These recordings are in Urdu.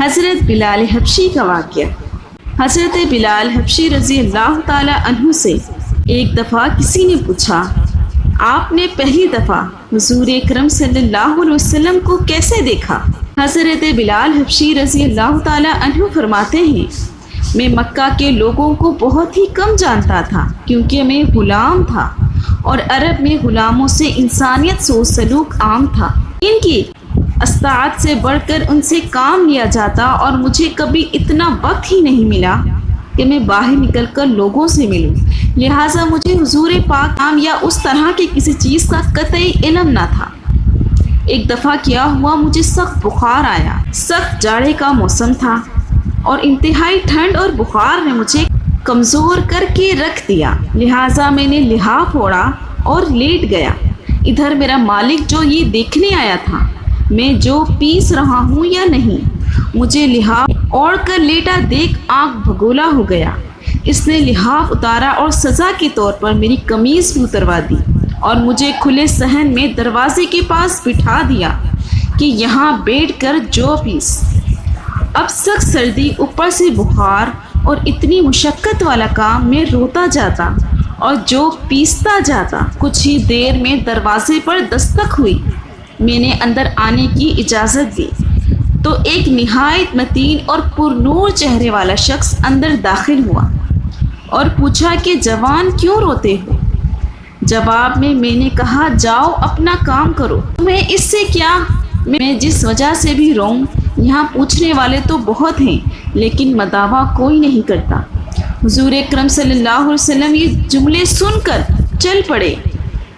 حضرت بلال حبشی کا واقعہ۔ حضرت بلال حبشی رضی اللہ تعالی عنہ سے ایک دفعہ کسی نے پوچھا، آپ نے پہلی دفعہ حضور اکرم صلی اللہ علیہ وسلم کو کیسے دیکھا؟ حضرت بلال حبشی رضی اللہ تعالی عنہ فرماتے ہیں، میں مکہ کے لوگوں کو بہت ہی کم جانتا تھا کیونکہ میں غلام تھا، اور عرب میں غلاموں سے انسانیت سوچ سلوک عام تھا۔ ان کی استطاعت سے بڑھ کر ان سے کام لیا جاتا، اور مجھے کبھی اتنا وقت ہی نہیں ملا کہ میں باہر نکل کر لوگوں سے ملوں، لہٰذا مجھے حضور پاک نام یا اس طرح کی کسی چیز کا قطعی علم نہ تھا۔ ایک دفعہ کیا ہوا، مجھے سخت بخار آیا۔ سخت جاڑے کا موسم تھا اور انتہائی ٹھنڈ اور بخار نے مجھے کمزور کر کے رکھ دیا، لہٰذا میں نے لحاف اوڑھا اور لیٹ گیا۔ ادھر میرا مالک جو یہ دیکھنے آیا تھا میں جو پیس رہا ہوں یا نہیں، مجھے لحاف اوڑھ کر لیٹا دیکھ آنکھ بھگولا ہو گیا۔ اس نے لحاف اتارا اور سزا کے طور پر میری قمیض بھی اتروا دی اور مجھے کھلے صحن میں دروازے کے پاس بٹھا دیا کہ یہاں بیٹھ کر جو پیس۔ اب سخت سردی، اوپر سے بخار اور اتنی مشقت والا کام، میں روتا جاتا اور جو پیستا جاتا۔ کچھ ہی دیر میں دروازے پر دستک ہوئی۔ میں نے اندر آنے کی اجازت دی تو ایک نہایت متین اور پر نور چہرے والا شخص اندر داخل ہوا اور پوچھا کہ جوان کیوں روتے ہو؟ جواب میں نے کہا، جاؤ اپنا کام کرو، تمہیں اس سے کیا؟ میں جس وجہ سے بھی روؤں، یہاں پوچھنے والے تو بہت ہیں لیکن مداوا کوئی نہیں کرتا۔ حضور اکرم صلی اللہ علیہ وسلم یہ جملے سن کر چل پڑے۔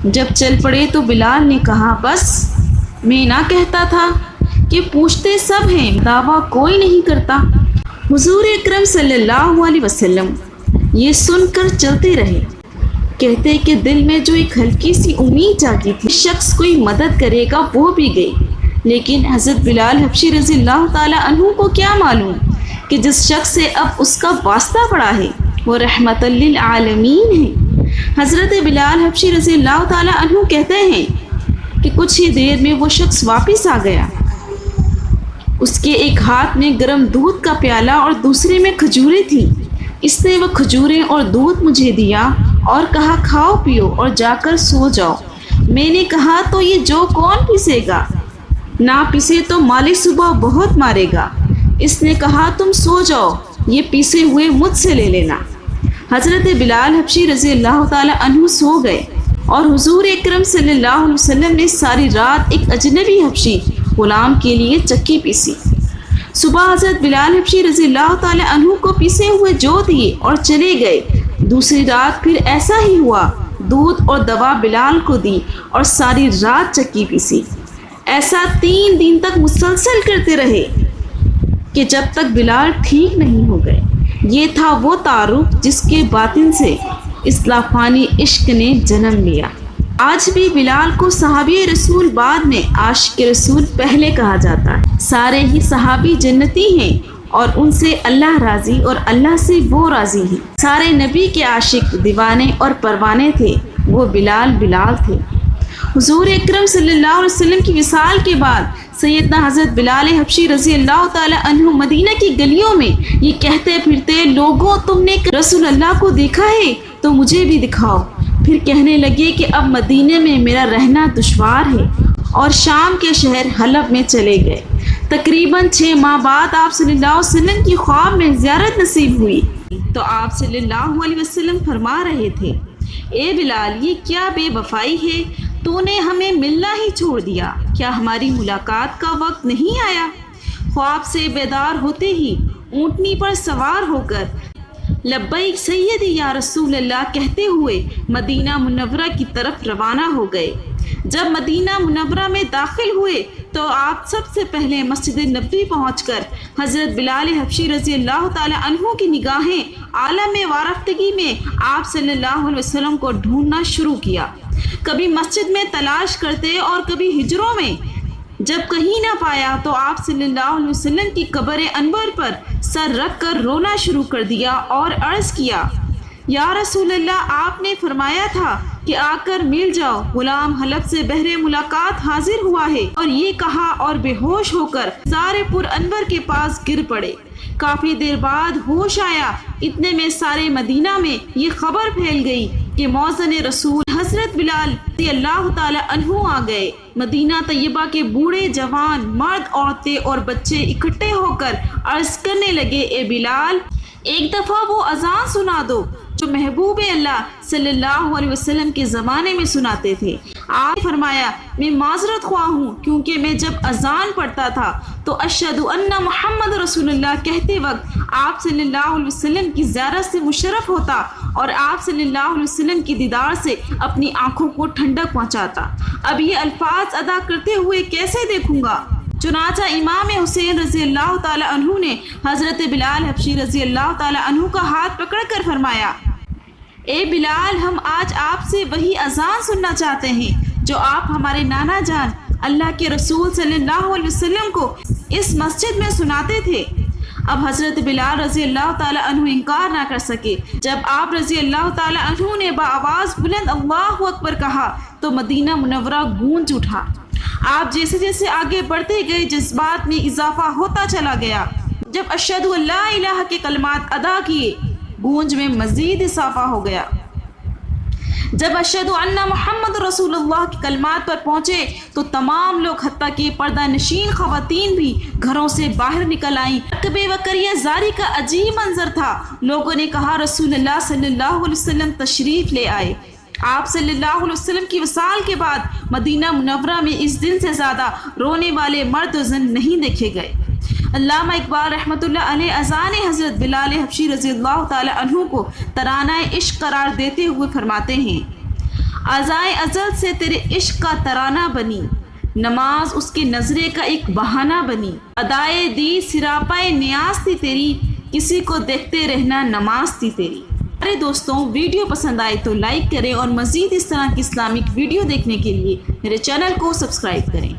جب چل پڑے تو بلال نے کہا، بس میں نہ کہتا تھا کہ پوچھتے سب ہیں مداوا کوئی نہیں کرتا۔ حضور اکرم صلی اللہ علیہ وسلم یہ سن کر چلتے رہے، کہتے کہ دل میں جو ایک ہلکی سی امید جاگی تھی شخص کوئی مدد کرے گا، وہ بھی گئی، لیکن حضرت بلال حبشی رضی اللہ تعالی عنہ کو کیا معلوم کہ جس شخص سے اب اس کا واسطہ پڑا ہے وہ رحمت للعالمین ہے۔ حضرت بلال حبشی رضی اللہ تعالی عنہ کہتے ہیں کہ کچھ ہی دیر میں وہ شخص واپس آ گیا۔ اس کے ایک ہاتھ میں گرم دودھ کا پیالہ اور دوسرے میں کھجوریں تھیں۔ اس نے وہ کھجوریں اور دودھ مجھے دیا اور کہا، کھاؤ پیو اور جا کر سو جاؤ۔ میں نے کہا، تو یہ جو کون پیسے گا؟ نہ پیسے تو مالک صبح بہت مارے گا۔ اس نے کہا، تم سو جاؤ، یہ پیسے ہوئے مجھ سے لے لینا۔ حضرت بلال حبشی رضی اللہ تعالی عنہ سو گئے اور حضور اکرم صلی اللہ علیہ وسلم نے ساری رات ایک اجنبی حبشی غلام کے لیے چکی پیسی۔ صبح حضرت بلال حبشی رضی اللہ تعالی عنہ کو پیسے ہوئے جو دیے اور چلے گئے۔ دوسری رات پھر ایسا ہی ہوا، دودھ اور دوا بلال کو دی اور ساری رات چکی پیسی۔ ایسا 3 دن تک مسلسل کرتے رہے کہ جب تک بلال ٹھیک نہیں ہو گئے۔ یہ تھا وہ تعارف جس کے باطن سے اصطلافانی عشق نے جنم لیا۔ آج بھی بلال کو صحابی رسول بعد میں عاشق رسول پہلے کہا جاتا ہے۔ سارے ہی صحابی جنتی ہیں اور ان سے اللہ راضی اور اللہ سے وہ راضی ہیں۔ سارے نبی کے عاشق دیوانے اور پروانے تھے، وہ بلال تھے۔ حضور اکرم صلی اللہ علیہ وسلم کی وصال کے بعد سیدنا حضرت بلال حبشی رضی اللہ تعالی عنہ مدینہ کی گلیوں میں یہ کہتے پھرتے، لوگوں تم نے رسول اللہ کو دیکھا ہے تو مجھے بھی دکھاؤ۔ پھر کہنے لگے کہ اب مدینہ میں میرا رہنا دشوار ہے، اور شام کے شہر حلب میں چلے گئے۔ تقریباً 6 ماہ بعد آپ صلی اللہ علیہ وسلم کی خواب میں زیارت نصیب ہوئی تو آپ صلی اللہ علیہ وسلم فرما رہے تھے، اے بلال، یہ کیا بے وفائی ہے، تو نے ہمیں ملنا ہی چھوڑ دیا، کیا ہماری ملاقات کا وقت نہیں آیا؟ خواب سے بیدار ہوتے ہی اونٹنی پر سوار ہو کر لبیک سیدی یا رسول اللہ کہتے ہوئے مدینہ منورہ کی طرف روانہ ہو گئے۔ جب مدینہ منورہ میں داخل ہوئے تو آپ سب سے پہلے مسجد نبوی پہنچ کر حضرت بلال حبشی رضی اللہ تعالی عنہ کی نگاہیں عالم وارفتگی میں آپ صلی اللہ علیہ وسلم کو ڈھونڈنا شروع کیا۔ کبھی مسجد میں تلاش کرتے اور کبھی ہجروں میں۔ جب کہیں نہ پایا تو آپ صلی اللہ علیہ وسلم کی قبر انور پر سر رکھ کر رونا شروع کر دیا اور عرض کیا، یا رسول اللہ، آپ نے فرمایا تھا کہ آ کر مل جاؤ۔ غلام حلب سے بہر ملاقات حاضر ہوا ہے، اور یہ کہا اور بے ہوش ہو کر سارے پر انور کے پاس گر پڑے۔ کافی دیر بعد ہوش آیا، اتنے میں سارے مدینہ میں یہ خبر پھیل گئی کہ مؤذن رسول حضرت بلال رضی اللہ تعالی عنہ آ گئے۔ مدینہ طیبہ کے بوڑھے جوان، مرد، عورتیں اور بچے اکٹھے ہو کر عرض کرنے لگے، اے بلال، ایک دفعہ وہ اذان سنا دو جو محبوب اللہ صلی اللہ علیہ وسلم کے زمانے میں سناتے تھے۔ آپ نے فرمایا، میں معذرت خواہ ہوں، کیونکہ میں جب اذان پڑھتا تھا تو اشہد ان محمد رسول اللہ کہتے وقت آپ صلی اللہ علیہ وسلم کی زیارت سے مشرف ہوتا اور آپ صلی اللہ علیہ وسلم کی دیدار سے اپنی آنکھوں کو ٹھنڈک پہنچاتا۔ اب یہ الفاظ ادا کرتے ہوئے کیسے دیکھوں گا؟ چنانچہ امام حسین رضی اللہ تعالی عنہ نے حضرت بلال حبشی رضی اللہ تعالی عنہ کا ہاتھ پکڑ کر فرمایا، اے بلال، ہم آج آپ سے وہی اذان سننا چاہتے ہیں جو آپ ہمارے نانا جان اللہ کے رسول صلی اللہ علیہ وسلم کو اس مسجد میں سناتے تھے۔ اب حضرت بلال رضی اللہ تعالی عنہ انکار نہ کر سکے۔ جب آپ رضی اللہ تعالی عنہ نے بآواز بلند اللہ اکبر کہا تو مدینہ منورہ گونج اٹھا۔ آپ جیسے جیسے آگے بڑھتے گئے جذبات میں اضافہ ہوتا چلا گیا۔ جب اشہد ان لا الہ کے کلمات ادا کیے، گونج میں مزید اضافہ ہو گیا۔ جب اشہد ان محمد رسول اللہ کے کلمات پر پہنچے تو تمام لوگ حتیٰ کہ پردہ نشین خواتین بھی گھروں سے باہر نکل آئیں۔ عقبے و کریہ زاری کا عجیب منظر تھا۔ لوگوں نے کہا، رسول اللہ صلی اللہ علیہ وسلم تشریف لے آئے۔ آپ صلی اللہ علیہ وسلم کی وصال کے بعد مدینہ منورہ میں اس دن سے زیادہ رونے والے مرد و زن نہیں دیکھے گئے۔ علامہ اقبال رحمۃ اللہ علیہ اذان حضرت بلال حبشی رضی اللہ تعالی عنہ کو ترانہ عشق قرار دیتے ہوئے فرماتے ہیں، اذائے ازل سے تیرے عشق کا ترانہ بنی، نماز اس کے نظرے کا ایک بہانہ بنی، ادائے دی سراپائے نیاز تھی تیری، کسی کو دیکھتے رہنا نماز تھی تیری۔ میرے دوستوں، ویڈیو پسند آئے تو لائک کریں اور مزید اس طرح کی اسلامک ویڈیو دیکھنے کے لیے میرے چینل کو سبسکرائب کریں۔